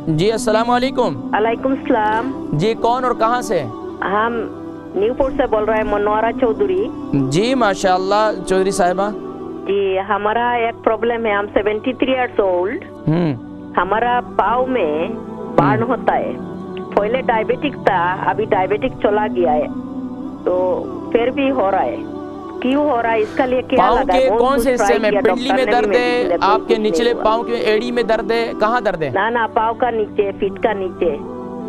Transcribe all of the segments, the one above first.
जी अस्सलाम वालेकुम। वालेकुम सलाम। जी कौन और कहाँ से? हम न्यूपोर्ट से बोल रहे हैं, मनोहरा चौधरी। जी माशाल्लाह चौधरी साहिबा। जी हमारा एक प्रॉब्लम है, हम 73 इयर्स ओल्ड। हमारा पाँव में बर्न होता है। पहले डायबिटिक था, अभी डायबिटिक चला गया है, तो फिर भी हो रहा है। क्यों हो रहा है, इसका लिए क्या पाँव लगा? के बहुत कौन कुछ से हिस्से ट्राई में? किया, पिंडली में डॉक्टर ने दर्द भी है? मेडिसिन दिया, कोई आपके कुछ निचले नहीं हुआ। पाँव के एड़ी में दर्द है? कहाँ दर्द है? ना पाँव का नीचे, फीट का नीचे,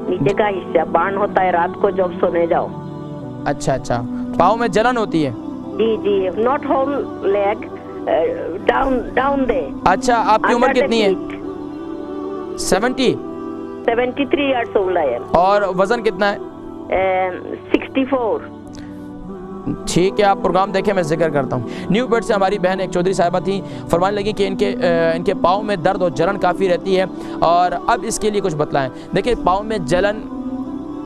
नीचे का हिस्सा बर्न होता है रात को जब सोने जाओ। अच्छा अच्छा, पाँव में जलन होती है? जी जी, नॉट होल लेग, डाउन दे। अच्छा, आपकी उम्र कितनी है? 70? 73 इयर्स ओल्ड है। और वजन कितना है? 64। ठीक है, आप प्रोग्राम देखें, मैं जिक्र करता हूँ। न्यू बेड से हमारी बहन एक चौधरी साहिबा थी, फरमाने लगी कि इनके पाँव में दर्द और जलन काफ़ी रहती है, और अब इसके लिए कुछ बतलाएं। देखिए, पाँव में जलन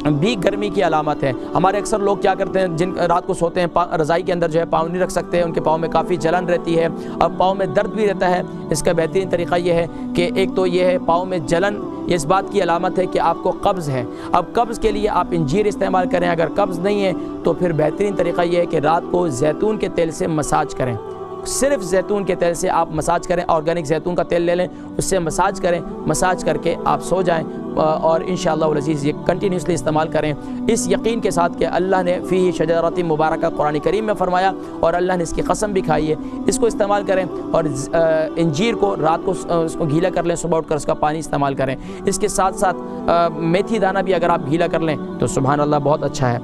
भी गर्मी की अलामत है। हमारे अक्सर लोग क्या करते हैं, जिन रात को सोते हैं रज़ाई के अंदर जो है पाँव नहीं रख सकते, उनके पाँव में काफ़ी जलन रहती है और पाँव में दर्द भी रहता है। इसका बेहतरीन तरीक़ा ये है कि एक तो ये है, पाँव में जलन ये इस बात की अलामत है कि आपको कब्ज़ है। अब कब्ज़ के लिए आप इंजीर इस्तेमाल करें। अगर कब्ज़ नहीं है तो फिर बेहतरीन तरीक़ा ये है कि रात को जैतून के तेल से मसाज करें। सिर्फ जैतून के तेल से आप मसाज करें, ऑर्गेनिक जैतून का तेल ले लें, उससे मसाज करें, मसाज करके आप सो जाएं और इंशाअल्लाह वल अज़ीज़ ये कंटिन्यूसली इस्तेमाल करें, इस यकीन के साथ कि अल्लाह ने फ़ी शजरती मुबारक कुरान करीम में फ़रमाया और अल्लाह ने इसकी कसम भी खाई है। इसको इस्तेमाल करें और इंजीर को रात को उसको गीला कर लें, सुबह उठकर उसका पानी इस्तेमाल करें। इसके साथ साथ मेथी दाना भी अगर आप गीला कर लें तो सुभान अल्लाह बहुत अच्छा है।